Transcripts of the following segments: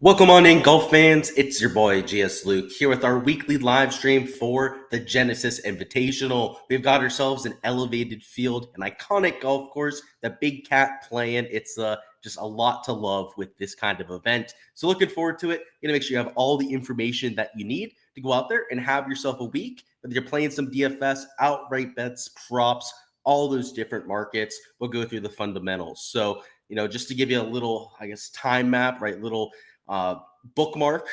Welcome on in, golf fans. It's your boy Gsluke here with our weekly live stream for the Genesis Invitational. We've got ourselves an elevated field, an iconic golf course, the Big Cat playing. It's just a lot to love with this kind of event. So looking forward to it. Gonna make sure you have all the information that you need to go out there and have yourself a week. Whether you're playing some DFS, outright bets, props, all those different markets, we'll go through the fundamentals. So just to give you a little, time map, right? Little bookmark.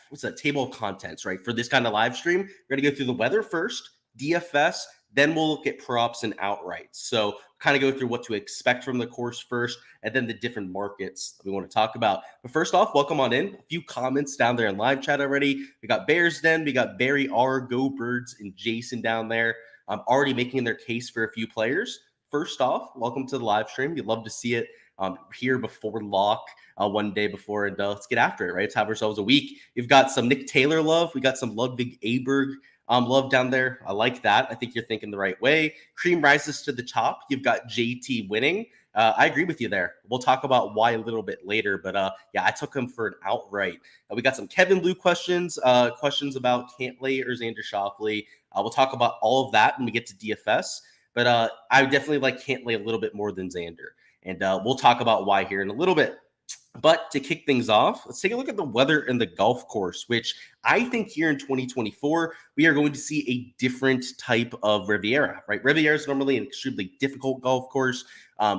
What's that? Table of contents, right? For this kind of live stream, we're going to go through the weather first, DFS, then we'll look at props and outrights. So kind of go through what to expect from the course first, and then the different markets that we want to talk about. But first off, welcome on in. A few comments down there in live chat already. We got Bears Den, we got Barry R, Go Birds, and Jason down there. Already making their case for a few players. First off, welcome to the live stream. We'd love to see it here before lock. One day before, and let's get after it, right? Let's have ourselves a week. We've got some Nick Taylor love. We got some Ludwig Aberg love down there. I like that. I think you're thinking the right way. Cream rises to the top. You've got JT winning. I agree with you there. We'll talk about why a little bit later, but yeah, I took him for an outright. We got some Kevin Liu questions about Cantlay or Xander Schauffele. We'll talk about all of that when we get to DFS, but I definitely like Cantlay a little bit more than Xander, and we'll talk about why here in a little bit. But to kick things off, let's take a look at the weather in the golf course, which I think here in 2024, we are going to see a different type of Riviera, right? Riviera is normally an extremely difficult golf course.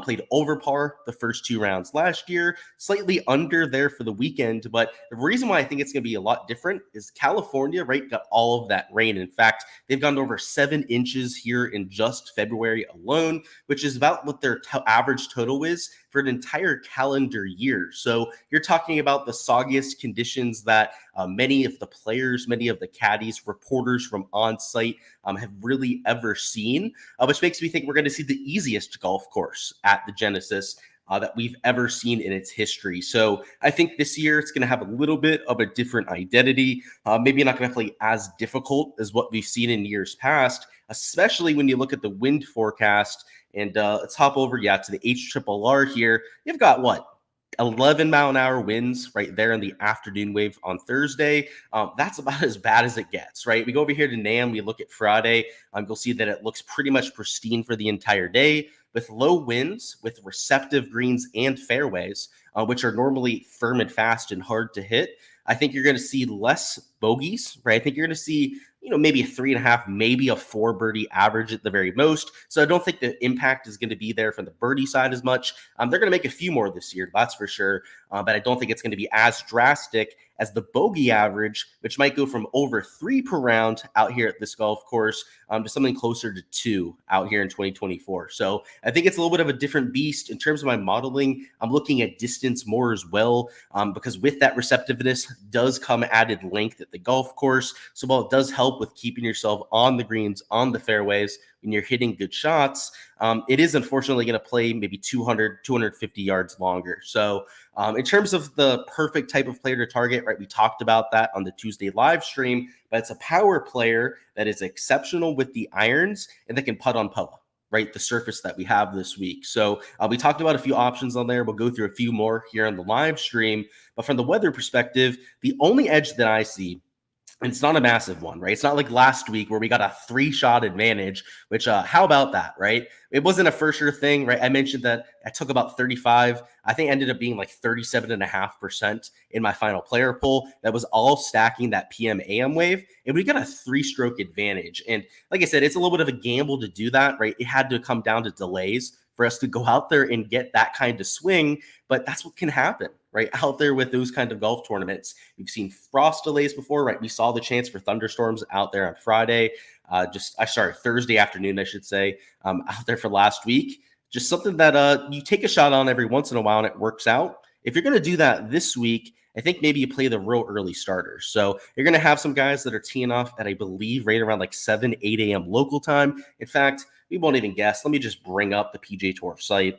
Played over par the first two rounds last year, slightly under there for the weekend. But the reason why I think it's going to be a lot different is California, right, got all of that rain. In fact, they've gone over 7 inches here in just February alone, which is about what their average total is for an entire calendar year. So you're talking about the soggiest conditions that many of the players, many of the caddies, reporters from on site have really ever seen, which makes me think we're going to see the easiest golf course at the Genesis that we've ever seen in its history. So I think this year it's going to have a little bit of a different identity. Maybe not going to play as difficult as what we've seen in years past, especially when you look at the wind forecast. And let's hop over, to the HRRR here. You've got what? 11-mile-an-hour winds right there in the afternoon wave on Thursday. That's about as bad as it gets, right? We go over here to NAM, we look at Friday. You'll see that it looks pretty much pristine for the entire day with low winds, with receptive greens and fairways, which are normally firm and fast and hard to hit. I think you're going to see less bogeys, right? I think you're going to see, maybe a 3.5, maybe a 4 birdie average at the very most. So I don't think the impact is going to be there from the birdie side as much. They're going to make a few more this year, that's for sure. But I don't think it's going to be as drastic as the bogey average, which might go from over 3 per round out here at this golf course to something closer to 2 out here in 2024. So I think it's a little bit of a different beast. In terms of my modeling, I'm looking at distance more as well, because with that receptiveness does come added length at the golf course. So while it does help with keeping yourself on the greens, on the fairways, when you're hitting good shots, it is unfortunately going to play maybe 200, 250 yards longer. So in terms of the perfect type of player to target, right, we talked about that on the Tuesday live stream, but it's a power player that is exceptional with the irons and that can putt on POA, right, the surface that we have this week. So we talked about a few options on there. We'll go through a few more here on the live stream. But from the weather perspective, the only edge that I see, and it's not a massive one, right? It's not like last week where we got a 3-shot advantage, which how about that, right? It wasn't a for sure thing, right? I mentioned that I took about 35. I think ended up being like 37.5% in my final player pool. That was all stacking that PM AM wave. And we got a 3-stroke advantage. And like I said, it's a little bit of a gamble to do that, right? It had to come down to delays for us to go out there and get that kind of swing. But that's what can happen, right, out there with those kind of golf tournaments. We've seen frost delays before, right? We saw the chance for thunderstorms out there on Friday, Thursday afternoon, I should say, out there for last week. Just something that you take a shot on every once in a while and it works out. If you're going to do that this week, I think maybe you play the real early starters. So you're going to have some guys that are teeing off at, I believe, right around like 7, 8 a.m. local time. In fact, we won't even guess. Let me just bring up the PGA Tour site,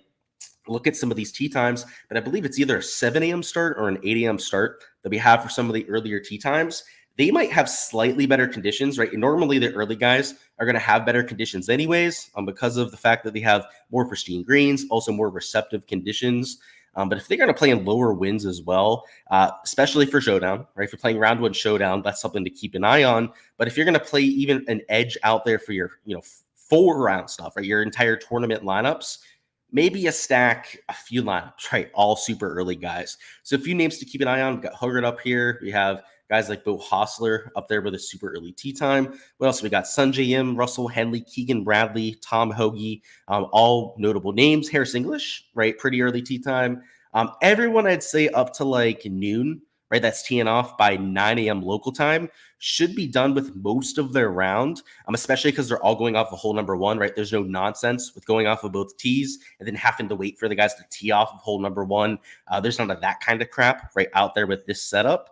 look at some of these tee times, but I believe it's either a 7 a.m. start or an 8 a.m. start that we have for some of the earlier tee times. They might have slightly better conditions, right? And normally the early guys are going to have better conditions anyways, because of the fact that they have more pristine greens, also more receptive conditions. But if they're going to play in lower wins as well, especially for showdown, right? If you're playing round one showdown, that's something to keep an eye on. But if you're going to play even an edge out there for your, 4-round stuff, right? Your entire tournament lineups, maybe a stack, a few lineups, right? All super early guys. So a few names to keep an eye on. We've got Hogarth up here. We have guys like Bo Hostler up there with a super early tee time. What else? We got Sunjay Im, Russell Henley, Keegan Bradley, Tom Hoagie, all notable names. Harris English, right? Pretty early tee time. Everyone I'd say up to like noon, right? That's teeing off by 9 a.m. local time, should be done with most of their round, especially because they're all going off of hole number one, right? There's no nonsense with going off of both tees and then having to wait for the guys to tee off of hole number one. There's none of that kind of crap right out there with this setup.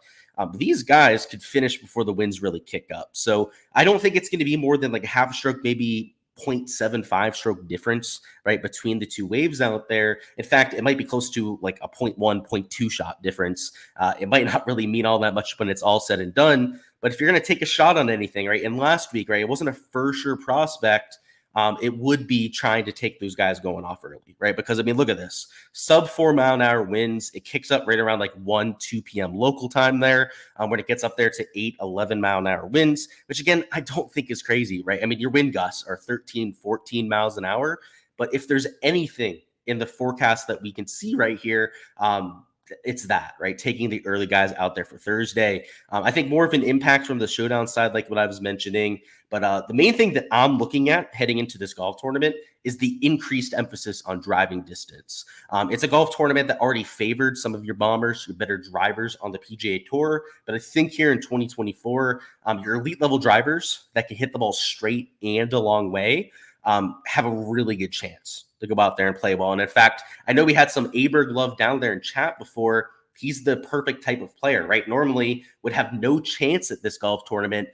These guys could finish before the winds really kick up. So I don't think it's going to be more than like a half stroke, maybe 0.75 stroke difference, right, between the two waves out there. In fact, it might be close to like a 0.1, 0.2 shot difference. It might not really mean all that much when it's all said and done. But if you're going to take a shot on anything, right, and last week, right, it wasn't a for sure prospect. It would be trying to take those guys going off early, right? Because, I mean, look at this. Sub 4 mile an hour winds. It kicks up right around like 1, 2 p.m. local time there when it gets up there to 8, 11 mile an hour winds, which, again, I don't think is crazy, right? I mean, your wind gusts are 13, 14 miles an hour. But if there's anything in the forecast that we can see right here, it's that, right? Taking the early guys out there for Thursday. I think more of an impact from the showdown side, like what I was mentioning. But the main thing that I'm looking at heading into this golf tournament is the increased emphasis on driving distance. It's a golf tournament that already favored some of your bombers, your better drivers on the PGA Tour. But I think here in 2024, your elite level drivers that can hit the ball straight and a long way have a really good chance to go out there and play well. And in fact, I know we had some Aberg love down there in chat before. He's the perfect type of player, right? Normally would have no chance at this golf tournament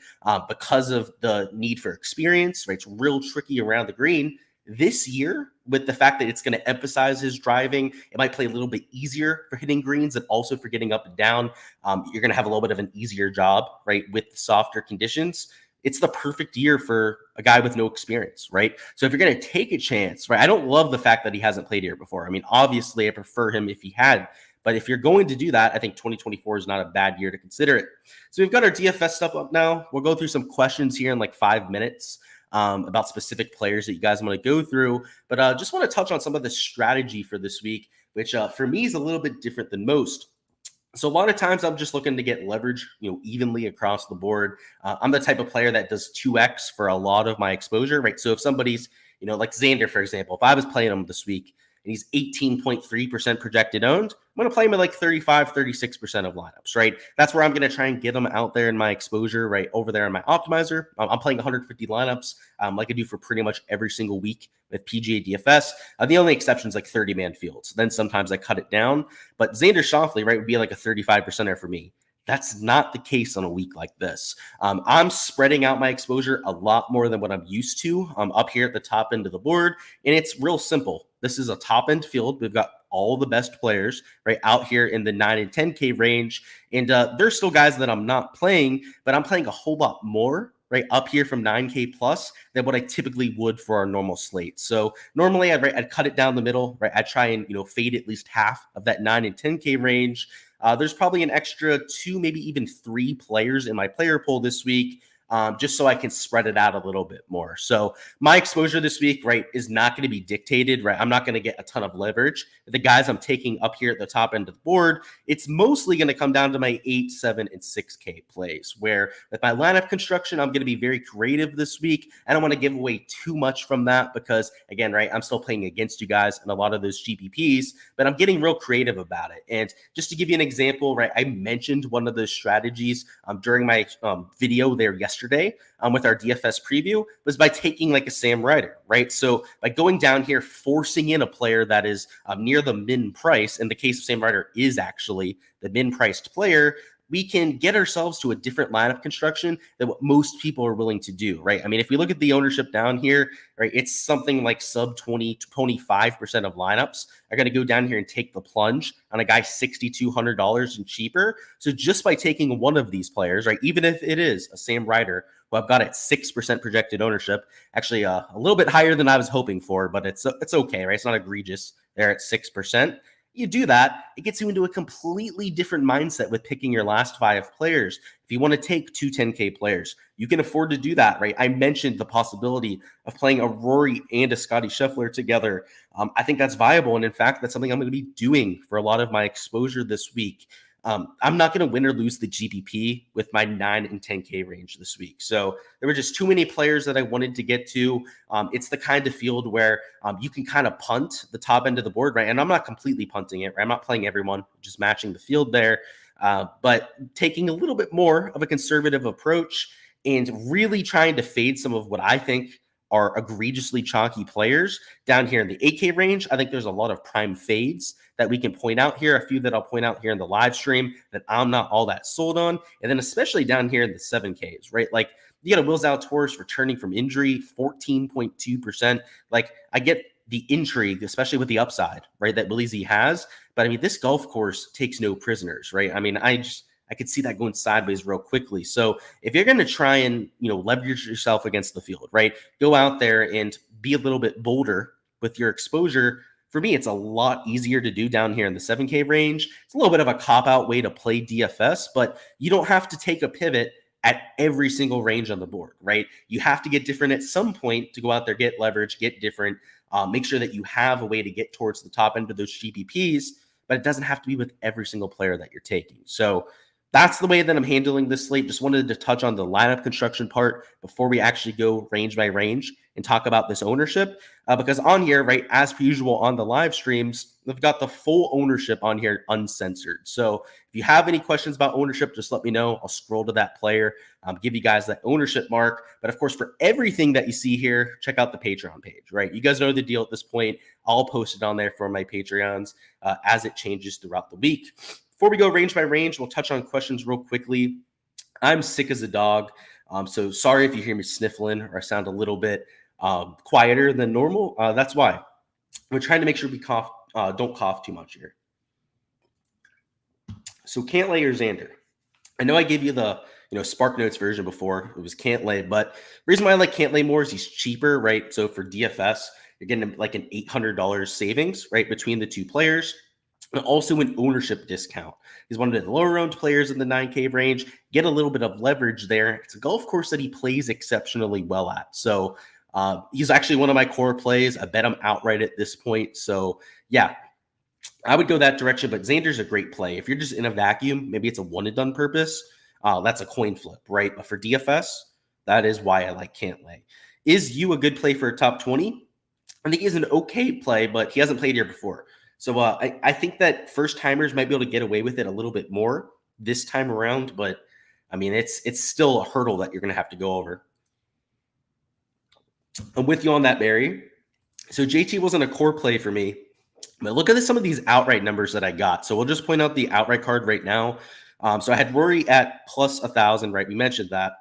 because of the need for experience, right? It's real tricky around the green. This year, with the fact that it's going to emphasize his driving, it might play a little bit easier for hitting greens and also for getting up and down. You're going to have a little bit of an easier job, right, with the softer conditions. It's the perfect year for a guy with no experience, right? So if you're going to take a chance, right, I don't love the fact that he hasn't played here before. I mean, obviously, I prefer him if he had. But if you're going to do that, I think 2024 is not a bad year to consider it. So we've got our DFS stuff up now. We'll go through some questions here in like 5 minutes about specific players that you guys want to go through. But just want to touch on some of the strategy for this week, which for me is a little bit different than most. So a lot of times I'm just looking to get leverage, evenly across the board. I'm the type of player that does 2x for a lot of my exposure, right? So if somebody's, like Xander, for example, if I was playing him this week and he's 18.3% projected owned, I'm going to play him at like 35, 36% of lineups, right? That's where I'm going to try and get him out there in my exposure, right? Over there in my optimizer. I'm playing 150 lineups like I do for pretty much every single week with PGA DFS. The only exception is like 30-man fields. Then sometimes I cut it down. But Xander Schauffele, right, would be like a 35%er for me. That's not the case on a week like this. I'm spreading out my exposure a lot more than what I'm used to. I'm up here at the top end of the board, and it's real simple. This is a top end field. We've got all the best players right out here in the 9 and 10K range. And there's still guys that I'm not playing, but I'm playing a whole lot more right up here from 9K plus than what I typically would for our normal slate. So normally I'd cut it down the middle, right? I'd try and, fade at least half of that 9 and 10K range. There's probably an extra 2, maybe even 3 players in my player pool this week, just so I can spread it out a little bit more. So my exposure this week, right, is not going to be dictated, right? I'm not going to get a ton of leverage. The guys I'm taking up here at the top end of the board, it's mostly going to come down to my 8, 7, and 6K plays, where with my lineup construction, I'm going to be very creative this week. I don't want to give away too much from that because, again, right, I'm still playing against you guys in a lot of those GPPs, but I'm getting real creative about it. And just to give you an example, right, I mentioned one of those strategies during my video there yesterday with our DFS preview was by taking like a Sam Ryder, right? So by going down here, forcing in a player that is near the min price, in the case of Sam Ryder is actually the min priced player, we can get ourselves to a different lineup construction than what most people are willing to do, right? I mean, if we look at the ownership down here, right, it's something like sub 20 to 25% of lineups are going to go down here and take the plunge on a guy $6,200 and cheaper. So just by taking one of these players, right, even if it is a Sam Ryder, who I've got at 6% projected ownership, actually a little bit higher than I was hoping for, but it's okay, right? It's not egregious there at 6%. You do that, it gets you into a completely different mindset with picking your last 5 players. If you want to take 2 10K players, you can afford to do that, right? I mentioned the possibility of playing a Rory and a Scotty Scheffler together. I think that's viable. And in fact, that's something I'm going to be doing for a lot of my exposure this week. I'm not going to win or lose the GPP with my 9 and 10K range this week. So there were just too many players that I wanted to get to. It's the kind of field where you can kind of punt the top end of the board, right? And I'm not completely punting it, right? I'm not playing everyone, just matching the field there, but taking a little bit more of a conservative approach and really trying to fade some of what I think are egregiously chalky players down here in the 8K range. I think there's a lot of prime fades that we can point out here, a few that I'll point out here in the live stream that I'm not all that sold on. And then especially down here in the 7Ks, right? Like you got a Will Zalatoris returning from injury, 14.2%. Like I get the intrigue, especially with the upside, right, that Willie Z has. But I mean, this golf course takes no prisoners, right? I mean, I could see that going sideways real quickly. So if you're going to try and, leverage yourself against the field, right, go out there and be a little bit bolder with your exposure. For me, it's a lot easier to do down here in the 7K range. It's a little bit of a cop-out way to play DFS, but you don't have to take a pivot at every single range on the board, right? You have to get different at some point to go out there, get leverage, get different, make sure that you have a way to get towards the top end of those GPPs, but it doesn't have to be with every single player that you're taking. So that's the way that I'm handling this slate. Just wanted to touch on the lineup construction part before we actually go range by range and talk about this ownership. Because on here, right, as per usual on the live streams, we've got the full ownership on here uncensored. So if you have any questions about ownership, just let me know. I'll scroll to that player, give you guys that ownership mark. But of course, for everything that you see here, check out the Patreon page, right? You guys know the deal at this point. I'll post it on there for my Patreons as it changes throughout the week. Before we go range by range, we'll touch on questions real quickly. I'm sick as a dog, so sorry if you hear me sniffling or I sound a little bit quieter than normal. That's why. We're trying to make sure we don't cough too much here. So Cantlay or Xander? I know I gave you the Spark Notes version before. It was Cantlay, but the reason why I like Cantlay more is he's cheaper, right? So for DFS, you're getting like an $800 savings, right, between the two players. And also an ownership discount. He's one of the lower owned players in the 9K range. Get a little bit of leverage there. It's a golf course that he plays exceptionally well at. So he's actually one of my core plays. I bet him outright at this point. So yeah, I would go that direction. But Xander's a great play. If you're just in a vacuum, maybe it's a one and done purpose. That's a coin flip, right? But for DFS, that is why I like Cantlay. Is you a good play for a top 20? I think he's an okay play, but he hasn't played here before. So I think that first timers might be able to get away with it a little bit more this time around, but I mean it's still a hurdle that you're going to have to go over. I'm with you on that, Barry. So JT wasn't a core play for me, but look at some of these outright numbers that I got. So we'll just point out the outright card right now. So I had Rory at plus 1,000, right? We mentioned that.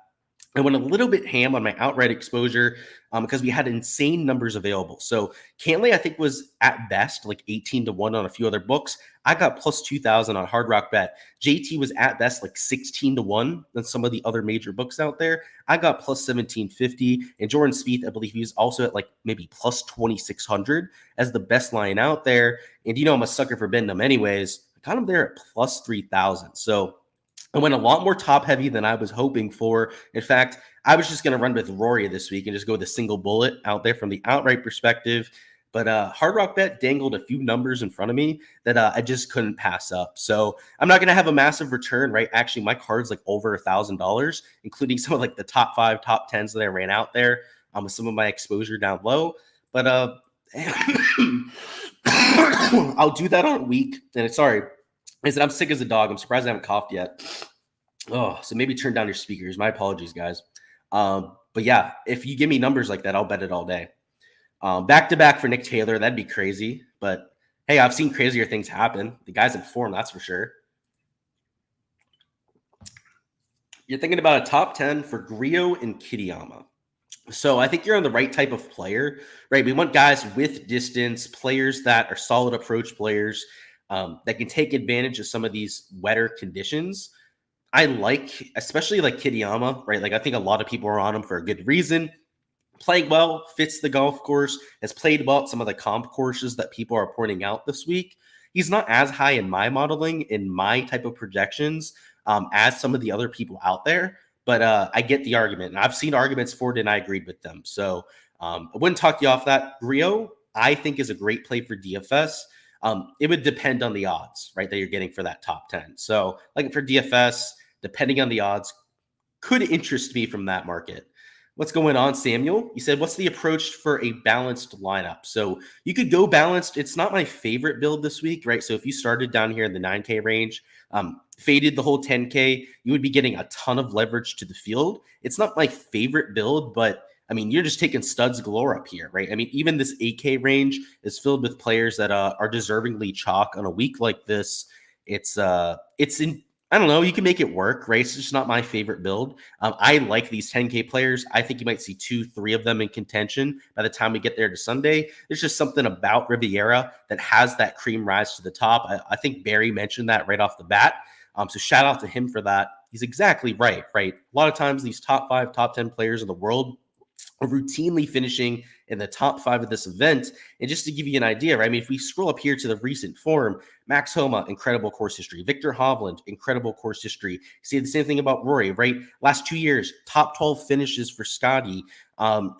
I went a little bit ham on my outright exposure because we had insane numbers available. So Cantlay, I think, was at best like 18-1 on a few other books. I got plus 2,000 on Hard Rock Bet. JT was at best like 16-1 on some of the other major books out there. I got plus 1,750. And Jordan Spieth, I believe he was also at like maybe plus 2,600 as the best line out there. And I'm a sucker for betting them anyways. I got him there at plus 3,000. So I went a lot more top heavy than I was hoping for. In fact, I was just going to run with Rory this week and just go with a single bullet out there from the outright perspective. But Hard Rock Bet dangled a few numbers in front of me that I just couldn't pass up. So I'm not going to have a massive return, right? Actually, my card's like over $1,000, including some of like the top 5, top 10s that I ran out there with some of my exposure down low. But I'll do that on a week. And sorry. I said I'm sick as a dog. I'm surprised I haven't coughed yet. Oh, so maybe turn down your speakers. My apologies, guys. But yeah, if you give me numbers like that, I'll bet it all day. Back-to-back for Nick Taylor, that'd be crazy. But hey, I've seen crazier things happen. The guy's in form, that's for sure. You're thinking about a top 10 for Griot and Kitayama. So I think you're on the right type of player, right? We want guys with distance, players that are solid approach players, that can take advantage of some of these wetter conditions. I like, especially like Kitayama, right? Like I think a lot of people are on him for a good reason. Playing well, fits the golf course, has played well at some of the comp courses that people are pointing out this week. He's not as high in my modeling, in my type of projections, as some of the other people out there. But I get the argument, and I've seen arguments for it, and I agreed with them. So I wouldn't talk you off that. Rio, I think, is a great play for DFS. It would depend on the odds, right, that you're getting for that top 10. So, like for DFS, depending on the odds, could interest me from that market. What's going on, Samuel? You said, what's the approach for a balanced lineup? So you could go balanced. It's not my favorite build this week, right? So if you started down here in the 9K range, faded the whole 10K, you would be getting a ton of leverage to the field. It's not my favorite build, but I mean, you're just taking studs galore up here, right? I mean, even this 8K range is filled with players that are deservingly chalk on a week like this. It's in, I don't know. You can make it work, right? It's just not my favorite build. I like these 10K players. I think you might see 2-3 of them in contention by the time we get there to Sunday. There's just something about Riviera that has that cream rise to the top. I think Barry mentioned that right off the bat. So shout out to him for that. He's exactly right? A lot of times these top 5, top 10 players in the world are routinely finishing in the top 5 of this event. And just to give you an idea, right? I mean, if we scroll up here to the recent form, Max Homa, incredible course history. Victor Hovland, incredible course history. See the same thing about Rory, right? Last 2 years, top 12 finishes for Scotty. Colin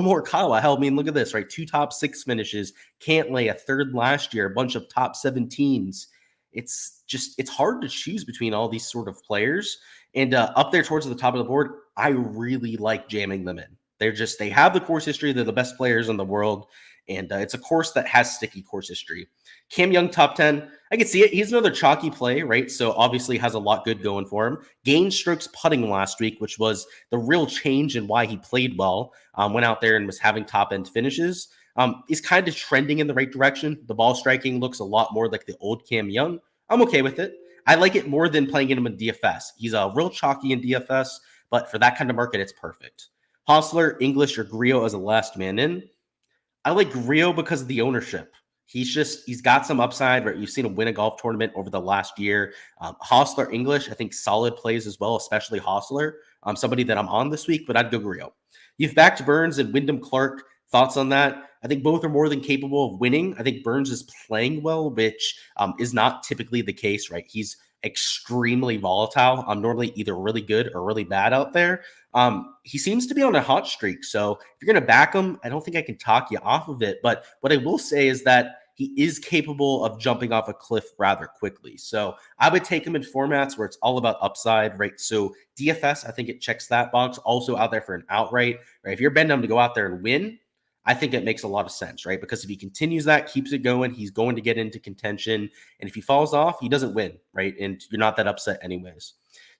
Morikawa, hell, I mean, look at this, right? 2 top 6 finishes. Cantlay, a 3rd last year, a bunch of top 17s. It's hard to choose between all these sort of players. And up there towards the top of the board, I really like jamming them in. They have the course history. They're the best players in the world. And it's a course that has sticky course history. Cam Young, top 10. I can see it. He's another chalky play, right? So obviously has a lot good going for him. Gained strokes putting last week, which was the real change in why he played well. Went out there and was having top end finishes. He's kind of trending in the right direction. The ball striking looks a lot more like the old Cam Young. I'm okay with it. I like it more than playing him in DFS. He's a real chalky in DFS, but for that kind of market, it's perfect. Hostler, English, or Griot as a last man in. I like Griot because of the ownership. He's got some upside, right? You've seen him win a golf tournament over the last year. Hostler, English, I think solid plays as well, especially Hostler. Somebody that I'm on this week, but I'd go Griot. You've backed Burns and Wyndham Clark. Thoughts on that? I think both are more than capable of winning. I think Burns is playing well, which is not typically the case, right? He's extremely volatile. Normally either really good or really bad out there. He seems to be on a hot streak. So if you're going to back him, I don't think I can talk you off of it. But what I will say is that he is capable of jumping off a cliff rather quickly. So I would take him in formats where it's all about upside, right? So DFS, I think it checks that box. Also out there for an outright, right? If you're betting him to go out there and win, I think it makes a lot of sense, right? Because if he continues that, keeps it going, he's going to get into contention. And if he falls off, he doesn't win, right? And you're not that upset anyways.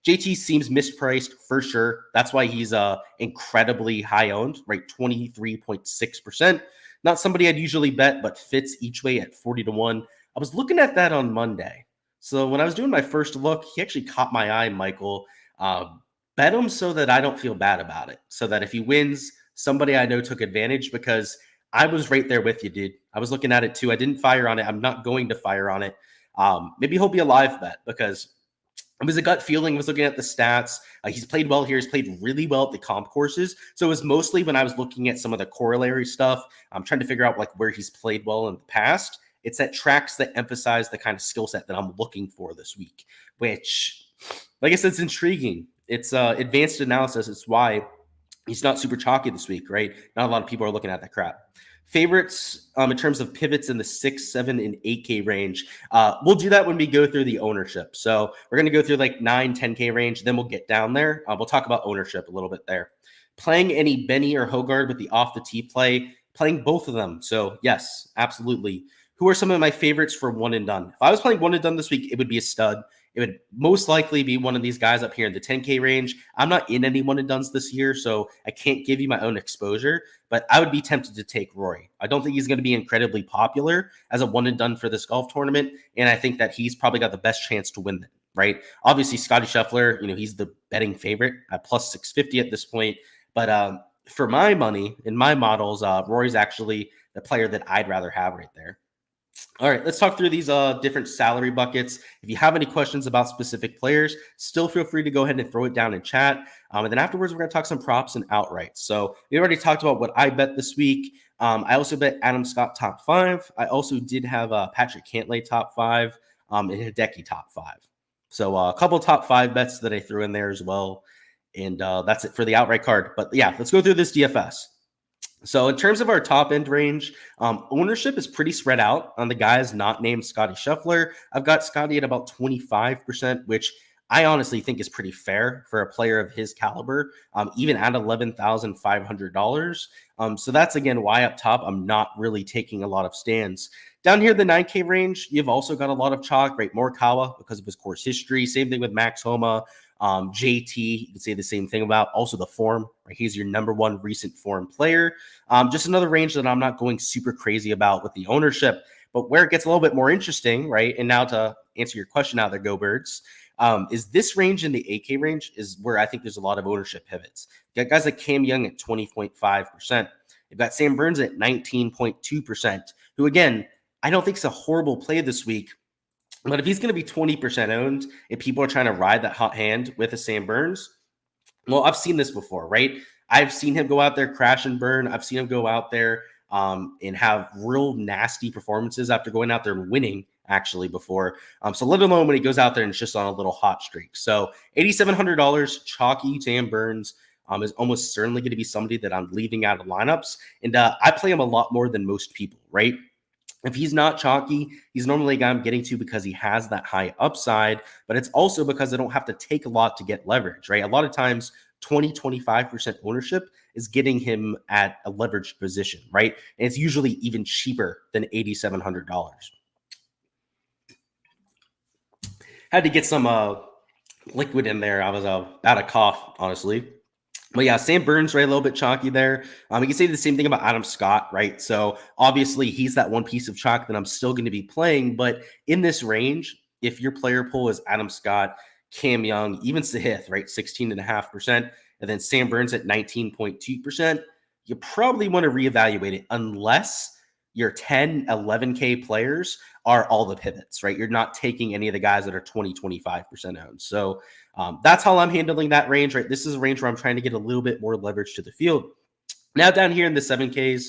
JT seems mispriced for sure. That's why he's incredibly high owned, right? 23.6%. Not somebody I'd usually bet, but fits each way at 40-1. I was looking at that on Monday. So when I was doing my first look, he actually caught my eye, Michael. Bet him so that I don't feel bad about it. So that if he wins, somebody I know took advantage, because I was right there with you, dude. I was looking at it too. I didn't fire on it. I'm not going to fire on it. Maybe he'll be a live bet, because it was a gut feeling. I was looking at the stats. He's played well here. He's played really well at the comp courses. So it was mostly when I was looking at some of the corollary stuff, I'm trying to figure out like where he's played well in the past. It's at tracks that emphasize the kind of skill set that I'm looking for this week, which, like I said, it's intriguing. It's advanced analysis. It's why he's not super chalky this week, right? Not a lot of people are looking at that crap. Favorites in terms of pivots in the 6, 7, and 8K range. We'll do that when we go through the ownership. So we're going to go through like 9, 10K range. Then we'll get down there. We'll talk about ownership a little bit there. Playing any Benny or Hogard with the off the tee play. Playing both of them. So yes, absolutely. Who are some of my favorites for one and done? If I was playing one and done this week, it would be a stud. It would most likely be one of these guys up here in the 10K range. I'm not in any one and dones this year, so I can't give you my own exposure, but I would be tempted to take Rory. I don't think he's going to be incredibly popular as a one and done for this golf tournament, and I think that he's probably got the best chance to win it, right? Obviously, Scotty Scheffler, he's the betting favorite at plus 650 at this point, but for my money, in my models, Rory's actually the player that I'd rather have right there. All right, let's talk through these different salary buckets. If you have any questions about specific players, still feel free to go ahead and throw it down in chat. And then afterwards, we're going to talk some props and outrights. So we already talked about what I bet this week. I also bet Adam Scott top 5. I also did have Patrick Cantlay top 5 and Hideki top 5. So a couple top 5 bets that I threw in there as well. And that's it for the outright card. But yeah, let's go through this DFS. So in terms of our top end range, ownership is pretty spread out on the guys not named Scotty Scheffler. I've got Scotty at about 25%, which I honestly think is pretty fair for a player of his caliber, even at $11,500. So that's, again, why up top I'm not really taking a lot of stands. Down here, the 9K range, you've also got a lot of chalk, right? Morikawa because of his course history. Same thing with Max Homa. JT, you can say the same thing about. Also the form, right? He's your number one recent form player. Just another range that I'm not going super crazy about with the ownership. But where it gets a little bit more interesting, right? And now to answer your question out there, Go Birds, is this range in the 8K range is where I think there's a lot of ownership pivots. You got guys like Cam Young at 20.5%. You've got Sam Burns at 19.2%, who, again, I don't think is a horrible play this week. But if he's going to be 20% owned and people are trying to ride that hot hand with a Sam Burns, well, I've seen this before, right? I've seen him go out there, crash and burn. I've seen him go out there and have real nasty performances after going out there and winning, actually, before. So let alone when he goes out there and it's just on a little hot streak. So $8,700, chalky Sam Burns is almost certainly going to be somebody that I'm leaving out of lineups. And I play him a lot more than most people, right? If he's not chalky, he's normally a guy I'm getting to because he has that high upside, but it's also because I don't have to take a lot to get leverage, right? A lot of times, 20-25% ownership is getting him at a leveraged position, right? And it's usually even cheaper than $8,700. Had to get some liquid in there. I was about to cough, honestly. But yeah, Sam Burns, right, a little bit chalky there. You can say the same thing about Adam Scott, right? So obviously he's that one piece of chalk that I'm still going to be playing. But in this range, if your player pool is Adam Scott, Cam Young, even Sahith, right, 16.5%, and then Sam Burns at 19.2%, you probably want to reevaluate it unless your 10, 11K players are all the pivots, right? You're not taking any of the guys that are 20-25% owned. So that's how I'm handling that range, right? This is a range where I'm trying to get a little bit more leverage to the field. Now down here in the 7Ks,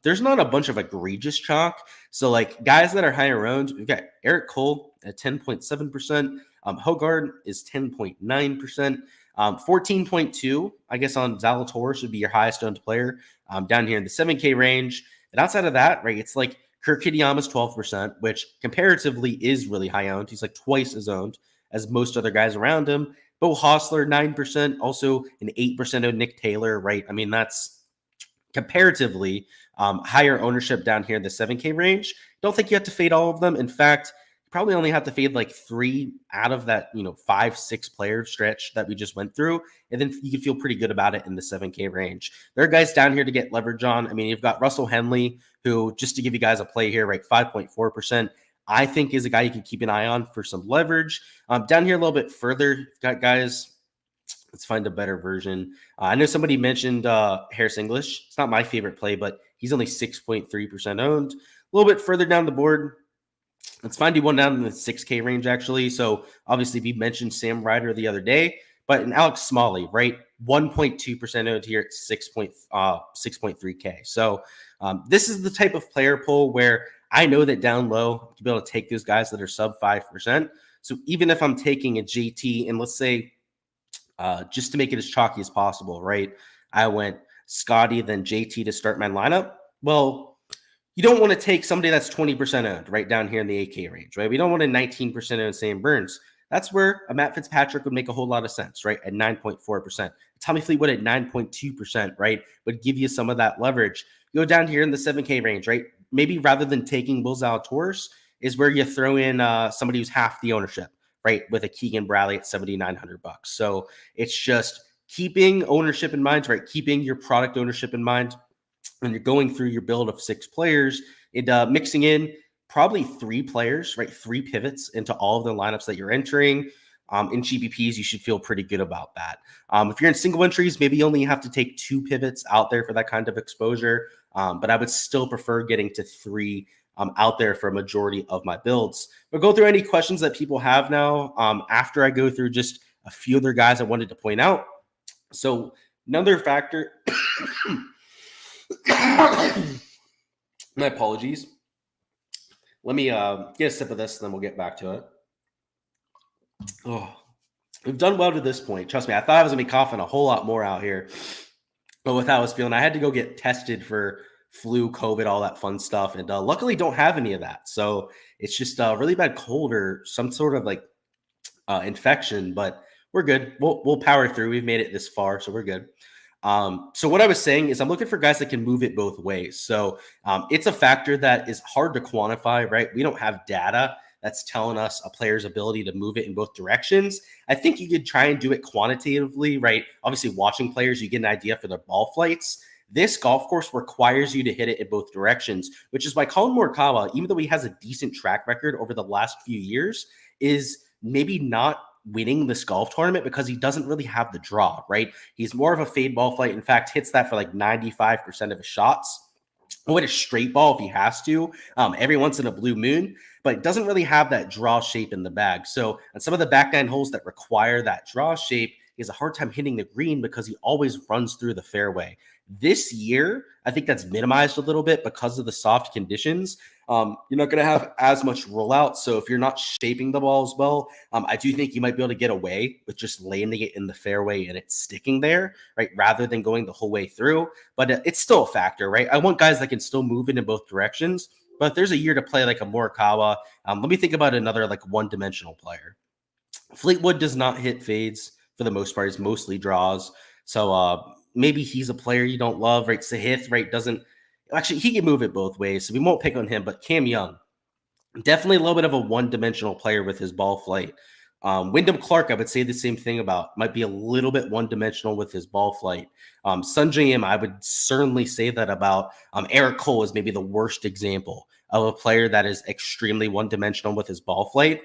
there's not a bunch of egregious chalk. So like guys that are higher owned, we've got Eric Cole at 10.7%. Hogard is 10.9%. 14.2, I guess, on Zalatoris would be your highest owned player down here in the 7K range. And outside of that, right, it's like Kirk Kitayama's 12%, which comparatively is really high owned. He's like twice as owned as most other guys around him. Bo Hostler, 9%, also an 8% owned Nick Taylor, right? I mean, that's comparatively higher ownership down here in the 7K range. Don't think you have to fade all of them. In fact, you probably only have to fade like 3 out of that, 5-6 player stretch that we just went through. And then you can feel pretty good about it in the 7K range. There are guys down here to get leverage on. I mean, you've got Russell Henley, who, just to give you guys a play here, right, 5.4%. I think is a guy you can keep an eye on for some leverage. Down here a little bit further, you've got guys. Let's find a better version. I know somebody mentioned Harris English. It's not my favorite play, but he's only 6.3% owned. A little bit further down the board, let's find you one down in the 6K range, actually. So obviously we mentioned Sam Ryder the other day, but in Alex Smalley, right, 1.2% owned here at 6.3K. So this is the type of player pool where I know that down low, to be able to take those guys that are sub 5%. So even if I'm taking a JT, and let's say, just to make it as chalky as possible, right, I went Scotty, then JT to start my lineup. Well, you don't want to take somebody that's 20% owned right down here in the 8K range, right? We don't want a 19% owned Sam Burns. That's where a Matt Fitzpatrick would make a whole lot of sense, right? At 9.4%. Tommy Fleetwood at 9.2%, right? Would give you some of that leverage. You go down here in the 7K range, right? Maybe rather than taking Will Zalatoris is where you throw in somebody who's half the ownership, right? With a Keegan Bradley at $7,900. So it's just keeping ownership in mind, right? Keeping your product ownership in mind when you're going through your build of 6 players and mixing in probably 3 players, right? 3 pivots into all of the lineups that you're entering. In GPPs, you should feel pretty good about that. If you're in single entries, maybe you only have to take 2 pivots out there for that kind of exposure. But I would still prefer getting to 3 out there for a majority of my builds. But go through any questions that people have now after I go through just a few other guys I wanted to point out. So another factor, my apologies. Let me get a sip of this, and then we'll get back to it. Oh, we've done well to this point. Trust me, I thought I was going to be coughing a whole lot more out here. But with how I was feeling, I had to go get tested for flu, COVID, all that fun stuff. And luckily don't have any of that. So it's just a really bad cold or some sort of like infection, but we're good. We'll power through. We've made it this far, so we're good. So what I was saying is I'm looking for guys that can move it both ways. So it's a factor that is hard to quantify, right? We don't have data that's telling us a player's ability to move it in both directions. I think you could try and do it quantitatively, right? Obviously, watching players, you get an idea for their ball flights. This golf course requires you to hit it in both directions, which is why Colin Morikawa, even though he has a decent track record over the last few years, is maybe not winning this golf tournament because he doesn't really have the draw, right? He's more of a fade ball flight. In fact, hits that for like 95% of his shots. With a straight ball if he has to, every once in a blue moon, but it doesn't really have that draw shape in the bag. So on some of the back nine holes that require that draw shape, he has a hard time hitting the green because he always runs through the fairway. This year, I think that's minimized a little bit because of the soft conditions. You're not going to have as much rollout. So if you're not shaping the ball as well, I do think you might be able to get away with just landing it in the fairway and it's sticking there, right? Rather than going the whole way through. But it's still a factor, right? I want guys that can still move it in both directions. But if there's a year to play like a Morikawa, let me think about another like one-dimensional player. Fleetwood does not hit fades for the most part. It's mostly draws. So maybe he's a player you don't love, right? Sahith, right, doesn't – actually, he can move it both ways, so we won't pick on him. But Cam Young, definitely a little bit of a one-dimensional player with his ball flight. Wyndham Clark, I would say the same thing about. Might be a little bit one-dimensional with his ball flight. Sungjae Im, I would certainly say that about. Eric Cole is maybe the worst example of a player that is extremely one-dimensional with his ball flight.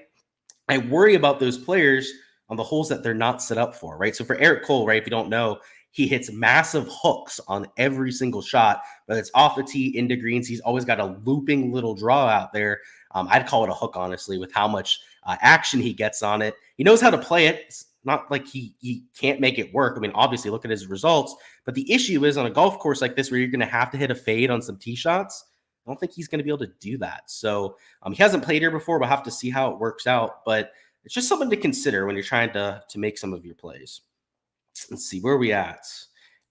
I worry about those players on the holes that they're not set up for, right? So for Eric Cole, right, if you don't know, he hits massive hooks on every single shot, but it's off the tee, into greens. He's always got a looping little draw out there. I'd call it a hook, honestly, with how much action he gets on it. He knows how to play it. It's not like he can't make it work. I mean, obviously, look at his results. But the issue is on a golf course like this where you're going to have to hit a fade on some tee shots, I don't think he's going to be able to do that. So he hasn't played here before. We'll have to see how it works out. But it's just something to consider when you're trying to make some of your plays. Let's see, where are we at?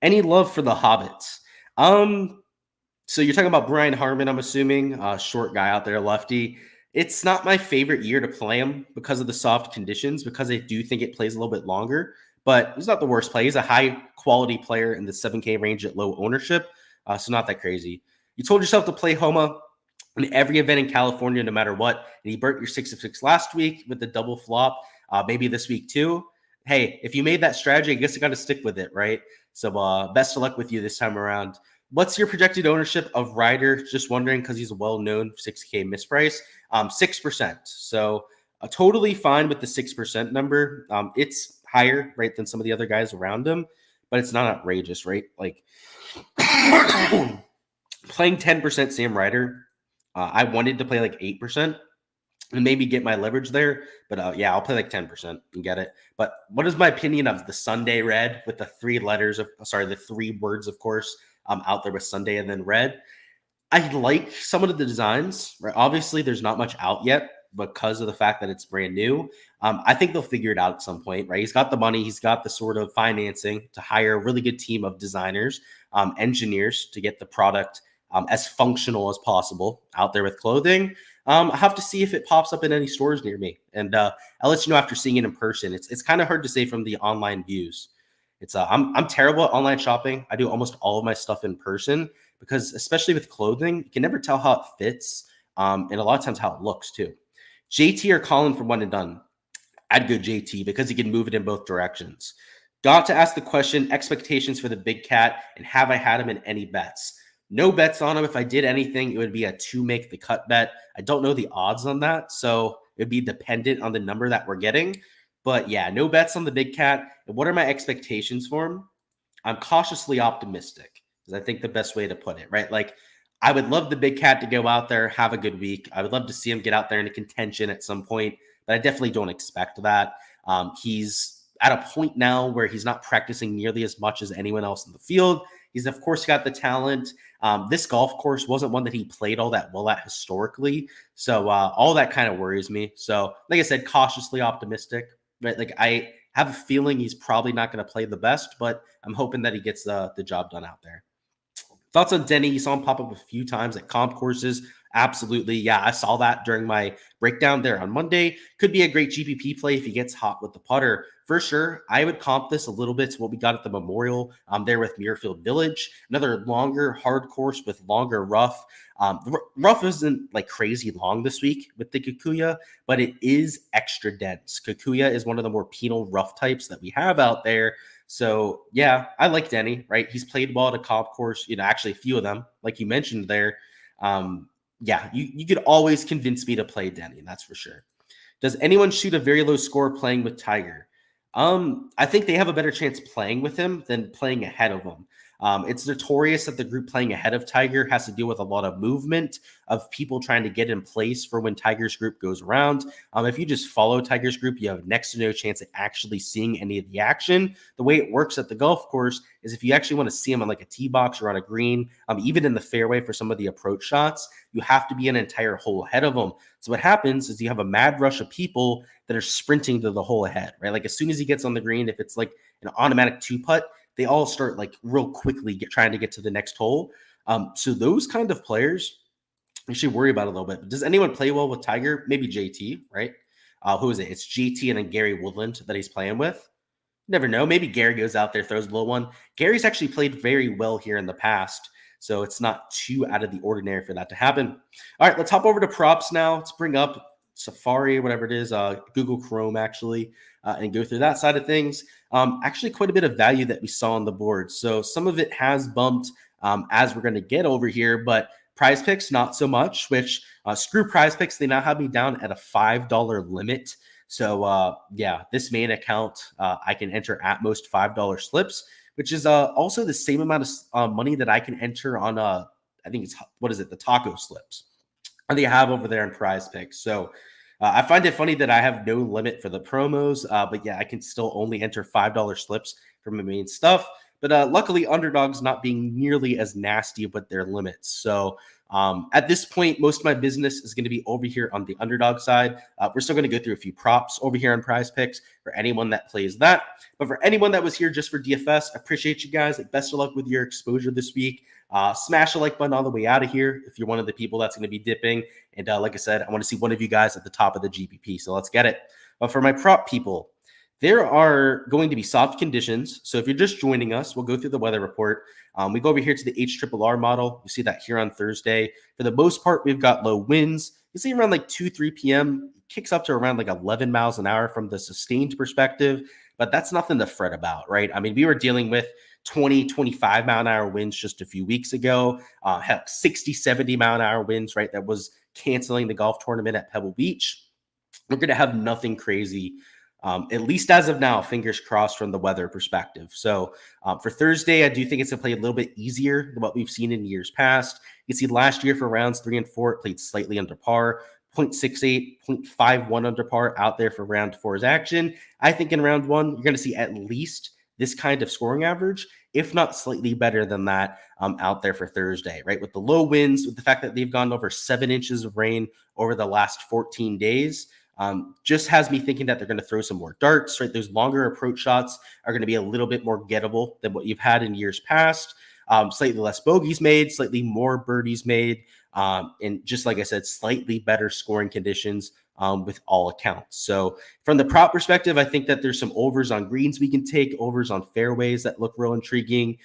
Any love for the Hobbits? So you're talking about Brian Harman, I'm assuming, short guy out there, lefty. It's not my favorite year to play him because of the soft conditions, because I do think it plays a little bit longer. But he's not the worst play. He's a high-quality player in the 7K range at low ownership, so not that crazy. You told yourself to play Homa in every event in California, no matter what, and you burnt your 6 of 6 last week with the double flop, maybe this week too. Hey, if you made that strategy, I guess you got to stick with it, right? So best of luck with you this time around. What's your projected ownership of Ryder? Just wondering because he's a well-known 6K misprice. 6%. So totally fine with the 6% number. It's higher, right, than some of the other guys around him, but it's not outrageous, right? Like playing 10% Sam Ryder, I wanted to play like 8% and maybe get my leverage there. But yeah, I'll play like 10% and get it. But what is my opinion of the Sunday red with the the 3 words, of course, out there with Sunday and then red? I like some of the designs, right? Obviously, there's not much out yet because of the fact that it's brand new. I think they'll figure it out at some point, right? He's got the money. He's got the sort of financing to hire a really good team of designers, engineers to get the product as functional as possible out there with clothing. I'll have to see if it pops up in any stores near me. And I'll let you know after seeing it in person. It's kind of hard to say from the online views. It's I'm terrible at online shopping. I do almost all of my stuff in person because especially with clothing, you can never tell how it fits. And a lot of times how it looks too. JT or Colin for one and done. I'd go JT because he can move it in both directions. Got to ask the question, expectations for the big cat, and have I had him in any bets? No bets on him. If I did anything, it would be a to make the cut bet. I don't know the odds on that, so it would be dependent on the number that we're getting. But yeah, no bets on the big cat. And what are my expectations for him? I'm cautiously optimistic, is I think the best way to put it, right? Like, I would love the big cat to go out there, have a good week. I would love to see him get out there into contention at some point, but I definitely don't expect that. He's at a point now where he's not practicing nearly as much as anyone else in the field. He's, of course, got the talent. This golf course wasn't one that he played all that well at historically. So all that kind of worries me. So, like I said, cautiously optimistic. Right? Like I have a feeling he's probably not going to play the best, but I'm hoping that he gets the job done out there. Thoughts on Denny? You saw him pop up a few times at comp courses. Absolutely. Yeah, I saw that during my breakdown there on Monday. Could be a great GPP play if he gets hot with the putter. For sure, I would comp this a little bit to what we got at the Memorial there with Muirfield Village. Another longer, hard course with longer rough. The rough isn't like crazy long this week with the Kikuya, but it is extra dense. Kikuya is one of the more penal rough types that we have out there. So, yeah, I like Denny, right? He's played well at a comp course, actually a few of them, like you mentioned there. Yeah, you could always convince me to play Denny, that's for sure. Does anyone shoot a very low score playing with Tiger? I think they have a better chance playing with him than playing ahead of him. It's notorious that the group playing ahead of Tiger has to deal with a lot of movement of people trying to get in place for when Tiger's group goes around. If you just follow Tiger's group, you have next to no chance at actually seeing any of the action. The way it works at the golf course is if you actually want to see him on like a tee box or on a green, even in the fairway for some of the approach shots, you have to be an entire hole ahead of him. So what happens is you have a mad rush of people that are sprinting to the hole ahead, right? Like as soon as he gets on the green, if it's like an automatic two putt, they all start like real quickly trying to get to the next hole. So those kind of players, you should worry about a little bit. Does anyone play well with Tiger? Maybe JT, right? Who is it? It's JT and then Gary Woodland that he's playing with. Never know. Maybe Gary goes out there, throws a little one. Gary's actually played very well here in the past, so it's not too out of the ordinary for that to happen. All right, let's hop over to props now. Let's bring up Safari, whatever it is, Google Chrome actually, and go through that side of things. Actually, quite a bit of value that we saw on the board. So some of it has bumped as we're going to get over here, but Prize Picks, not so much, which screw Prize Picks. They now have me down at a $5 limit. So yeah, this main account, I can enter at most $5 slips, which is also the same amount of money that I can enter on, I think it's, the taco slips that you have over there in Prize Picks. So I find it funny that I have no limit for the promos, but yeah, I can still only enter $5 slips for my main stuff. But luckily, Underdog's not being nearly as nasty with their limits. So at this point, most of my business is going to be over here on the Underdog side. We're still going to go through a few props over here on Prize Picks for anyone that plays that. But for anyone that was here just for DFS, I appreciate you guys. Best of luck with your exposure this week. Smash a like button all the way out of here if you're one of the people that's going to be dipping. And like I said, I want to see one of you guys at the top of the GPP. So let's get it. But for my prop people, there are going to be soft conditions. So if you're just joining us, we'll go through the weather report. We go over here to the HRRR model. You see that here on Thursday. For the most part, we've got low winds. You see around like 3 p.m. It kicks up to around like 11 miles an hour from the sustained perspective. But that's nothing to fret about, right? I mean, we were dealing with 20, 25 mile an hour winds just a few weeks ago. Heck, 60, 70 mile an hour winds, right? That was canceling the golf tournament at Pebble Beach. We're going to have nothing crazy. At least as of now, fingers crossed from the weather perspective. So for Thursday, I do think it's going to play a little bit easier than what we've seen in years past. You see last year for rounds 3 and 4, it played slightly under par, 0.68, 0.51 under par out there for round 4's action. I think in round 1, you're going to see at least this kind of scoring average, if not slightly better than that out there for Thursday, right? With the low winds, with the fact that they've gone over 7 inches of rain over the last 14 days, just has me thinking that they're going to throw some more darts, right? Those longer approach shots are going to be a little bit more gettable than what you've had in years past. Slightly less bogeys made, slightly more birdies made, and just like I said, slightly better scoring conditions with all accounts. So from the prop perspective, I think that there's some overs on greens we can take, overs on fairways that look real intriguing.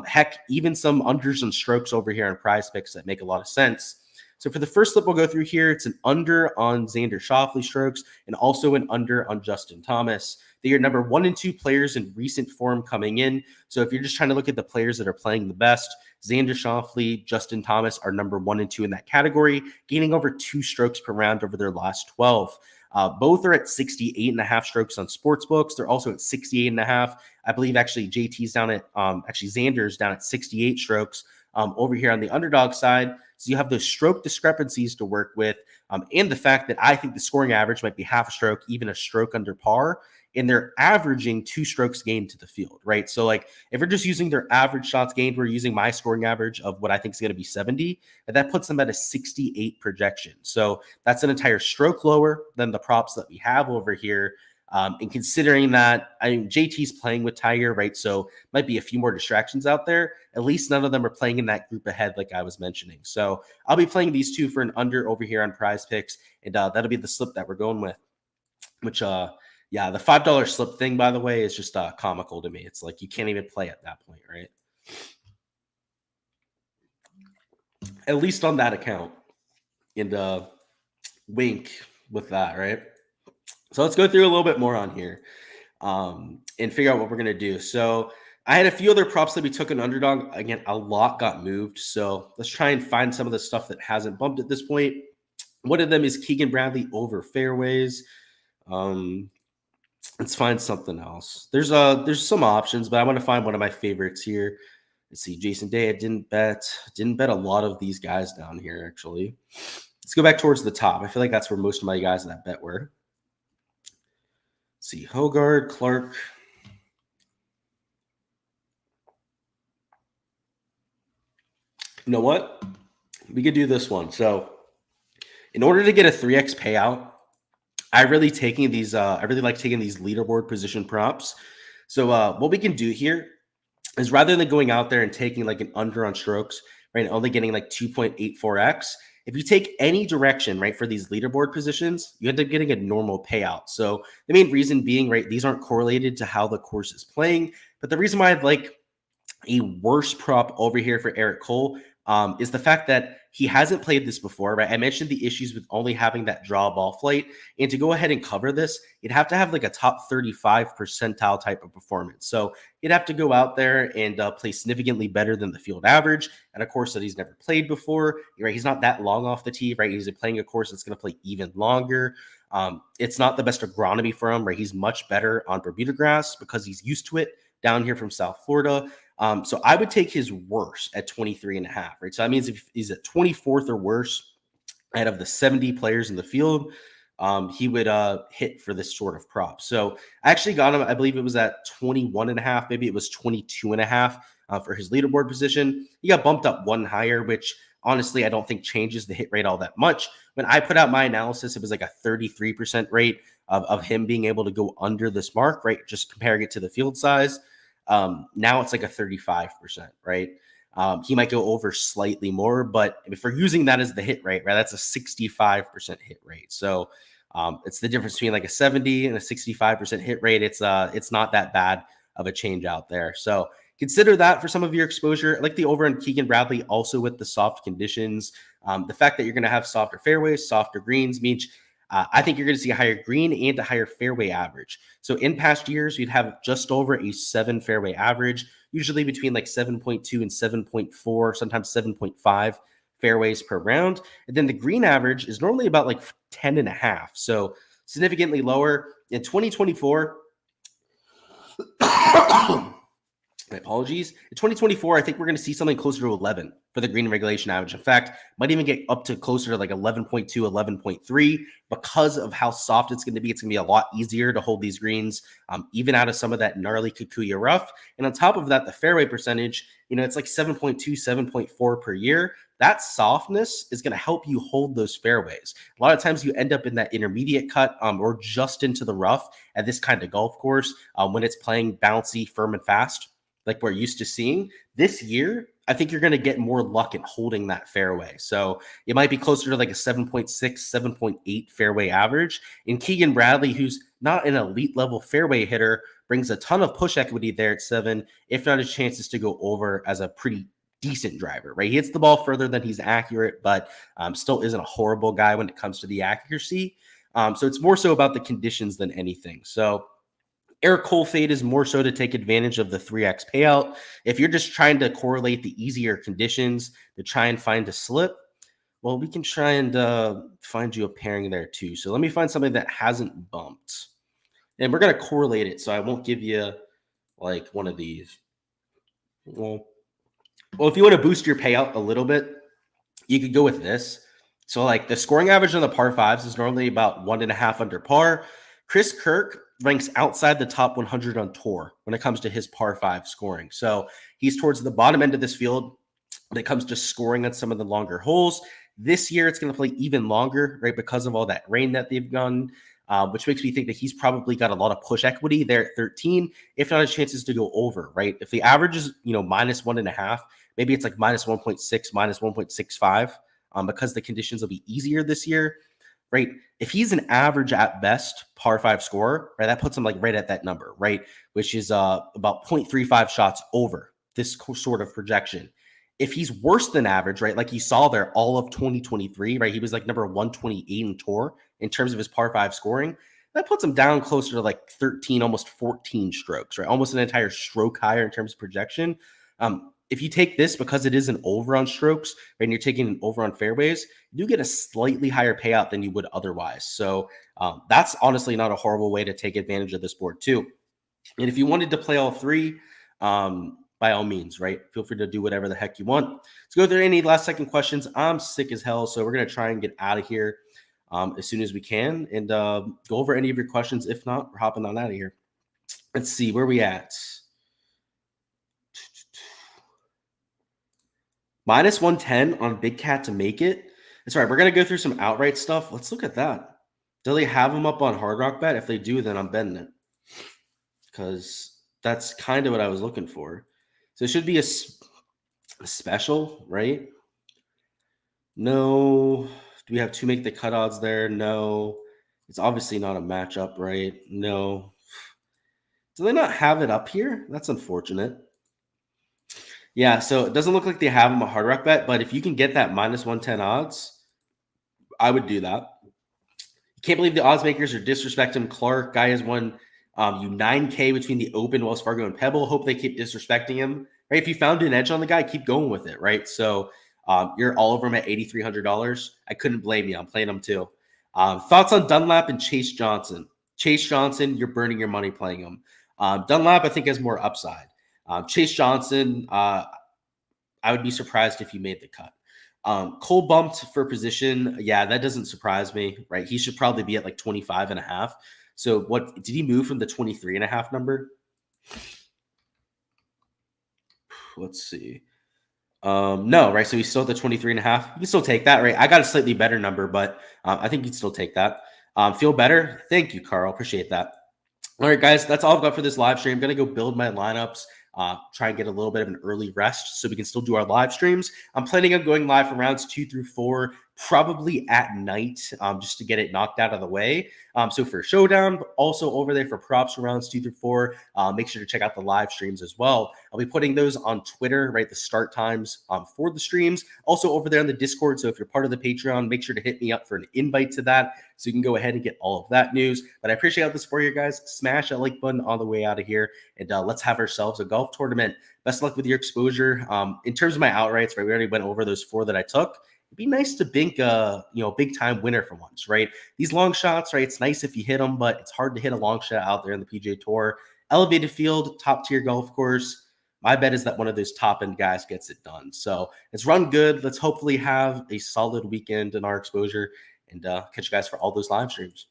Heck, even some unders and strokes over here on Prize Picks that make a lot of sense. So for the first slip we'll go through here, it's an under on Xander Schauffele strokes and also an under on Justin Thomas. They are number 1 and 2 players in recent form coming in. So if you're just trying to look at the players that are playing the best, Xander Schauffele, Justin Thomas are number 1 and 2 in that category, gaining over 2 strokes per round over their last 12. Both are at 68.5 strokes on sports books. They're also at 68.5. I believe actually JT's down at, Xander's down at 68 strokes over here on the underdog side. So you have those stroke discrepancies to work with, and the fact that I think the scoring average might be half a stroke, even a stroke under par, and they're averaging 2 strokes gained to the field, right? So like if we're just using their average shots gained, we're using my scoring average of what I think is going to be 70, and that puts them at a 68 projection. So that's an entire stroke lower than the props that we have over here. And considering that, I mean, JT's playing with Tiger, right? So might be a few more distractions out there. At least none of them are playing in that group ahead, like I was mentioning. So I'll be playing these two for an under over here on Prize Picks, and that'll be the slip that we're going with. Which, yeah, the $5 slip thing, by the way, is just comical to me. It's like you can't even play at that point, right? At least on that account, and wink with that, right? So let's go through a little bit more on here and figure out what we're going to do. So I had a few other props that we took an underdog. Again, a lot got moved. So let's try and find some of the stuff that hasn't bumped at this point. One of them is Keegan Bradley over fairways. Let's find something else. There's some options, but I want to find one of my favorites here. Let's see, Jason Day. I didn't bet a lot of these guys down here, actually. Let's go back towards the top. I feel like that's where most of my guys in that bet were. Let's see, Hogard, Clark. You know what? We could do this one. So in order to get a 3x payout, I really like taking these leaderboard position props. So what we can do here is rather than going out there and taking like an under on strokes, right, and only getting like 2.84x, if you take any direction, right, for these leaderboard positions, you end up getting a normal payout. So the main reason being, right, these aren't correlated to how the course is playing. But the reason why I'd like a worse prop over here for Eric Cole is the fact that he hasn't played this before, right? I mentioned the issues with only having that draw ball flight. And to go ahead and cover this, you'd have to have like a top 35 percentile type of performance. So you'd have to go out there and play significantly better than the field average at a course that he's never played before, right? He's not that long off the tee, right? He's playing a course that's going to play even longer. It's not the best agronomy for him, right? He's much better on Bermuda grass because he's used to it down here from South Florida. So I would take his worst at 23.5, right? So that means if he's at 24th or worse out of the 70 players in the field, he would hit for this sort of prop. So I actually got him, I believe it was at 21.5, maybe it was 22.5 for his leaderboard position. He got bumped up one higher, which honestly, I don't think changes the hit rate all that much. When I put out my analysis, it was like a 33% rate of him being able to go under this mark, right? Just comparing it to the field size. Now it's like a 35%, right? He might go over slightly more, but if we're using that as the hit rate, right, that's a 65% hit rate. So it's the difference between like a 70 and a 65% hit rate. It's not that bad of a change out there. So consider that for some of your exposure. I like the over on Keegan Bradley also with the soft conditions. The fact that you're going to have softer fairways, softer greens means I think you're going to see a higher green and a higher fairway average. So in past years, we'd have just over a 7 fairway average, usually between like 7.2 and 7.4, sometimes 7.5 fairways per round. And then the green average is normally about like 10.5. So significantly lower. In 2024, my apologies. In 2024, I think we're going to see something closer to 11 for the green regulation average. In fact, might even get up to closer to like 11.2, 11.3 because of how soft it's going to be. It's going to be a lot easier to hold these greens, even out of some of that gnarly Kikuyu rough. And on top of that, the fairway percentage, it's like 7.2, 7.4 per year. That softness is going to help you hold those fairways. A lot of times you end up in that intermediate cut or just into the rough at this kind of golf course when it's playing bouncy, firm, and fast, like we're used to seeing. This year, I think you're going to get more luck in holding that fairway. So it might be closer to like a 7.6, 7.8 fairway average. And Keegan Bradley, who's not an elite level fairway hitter, brings a ton of push equity there at 7, if not his chances to go over as a pretty decent driver, right? He hits the ball further than he's accurate, but still isn't a horrible guy when it comes to the accuracy. So it's more so about the conditions than anything. So Eric Cole fade is more so to take advantage of the 3x payout. If you're just trying to correlate the easier conditions to try and find a slip, well, we can try and find you a pairing there too. So let me find something that hasn't bumped. And we're going to correlate it, so I won't give you like one of these. Well, Well, if you want to boost your payout a little bit, you could go with this. So, like the scoring average on the par fives is normally about 1.5 under par. Chris Kirk ranks outside the top 100 on tour when it comes to his par five scoring. So, he's towards the bottom end of this field when it comes to scoring on some of the longer holes. This year, it's going to play even longer, right? Because of all that rain that they've gotten, which makes me think that he's probably got a lot of push equity there at 13, if not his chances to go over, right? If the average is, minus 1.5, maybe it's like minus 1.6, minus 1.65, because the conditions will be easier this year, right? If he's an average at best par five scorer, right, that puts him like right at that number, right? Which is about 0.35 shots over this sort of projection. If he's worse than average, right, like you saw there all of 2023, right, he was like number 128 in tour in terms of his par five scoring. That puts him down closer to like 13, almost 14 strokes, right? Almost an entire stroke higher in terms of projection. If you take this because it is an over on strokes, right, and you're taking an over on fairways, you get a slightly higher payout than you would otherwise. So that's honestly not a horrible way to take advantage of this board too. And if you wanted to play all three, by all means, right? Feel free to do whatever the heck you want. Let's go through any last second questions. I'm sick as hell, so we're going to try and get out of here as soon as we can and go over any of your questions. If not, we're hopping on out of here. Let's see, where we at? Minus 110 on Big Cat to make it. That's right. We're going to go through some outright stuff. Let's look at that. Do they have them up on Hard Rock Bet? If they do, then I'm betting it. Because that's kind of what I was looking for. So it should be a special, right? No. Do we have to make the cut odds there? No. It's obviously not a matchup, right? No. Do they not have it up here? That's unfortunate. Yeah, so it doesn't look like they have them a Hard Rock Bet, but if you can get that minus 110 odds, I would do that. You can't believe the odds makers are disrespecting Clark. Guy has won you 9K between the Open, Wells Fargo, and Pebble. Hope they keep disrespecting him. Right? If you found an edge on the guy, keep going with it. Right? So you're all over him at $8,300. I couldn't blame you. I'm playing him too. Thoughts on Dunlap and Chase Johnson? Chase Johnson, you're burning your money playing him. Dunlap, I think, has more upside. Chase Johnson, I would be surprised if you made the cut. Cole bumped for position. Yeah, that doesn't surprise me, right? He should probably be at like 25.5. So what did he move from the 23.5 number? Let's see. No, right? So he's still at the 23.5. You can still take that, right? I got a slightly better number, but I think you'd still take that. Feel better? Thank you, Carl. Appreciate that. All right, guys, that's all I've got for this live stream. I'm going to go build my lineups, try and get a little bit of an early rest so we can still do our live streams. I'm planning on going live for rounds 2 through 4, probably at night, just to get it knocked out of the way. So for Showdown, but also over there for props for rounds 2 through 4, make sure to check out the live streams as well. I'll be putting those on Twitter, right, the start times for the streams. Also over there on the Discord, so if you're part of the Patreon, make sure to hit me up for an invite to that so you can go ahead and get all of that news. But I appreciate all this for you guys. Smash that like button on the way out of here, and let's have ourselves a golf tournament. Best of luck with your exposure. In terms of my outrights, right, we already went over those 4 that I took. It'd be nice to bank a big time winner for once, right? These long shots, right? It's nice if you hit them, but it's hard to hit a long shot out there in the PGA Tour. Elevated field, top tier golf course. My bet is that one of those top end guys gets it done. So it's run good. Let's hopefully have a solid weekend in our exposure, and catch you guys for all those live streams.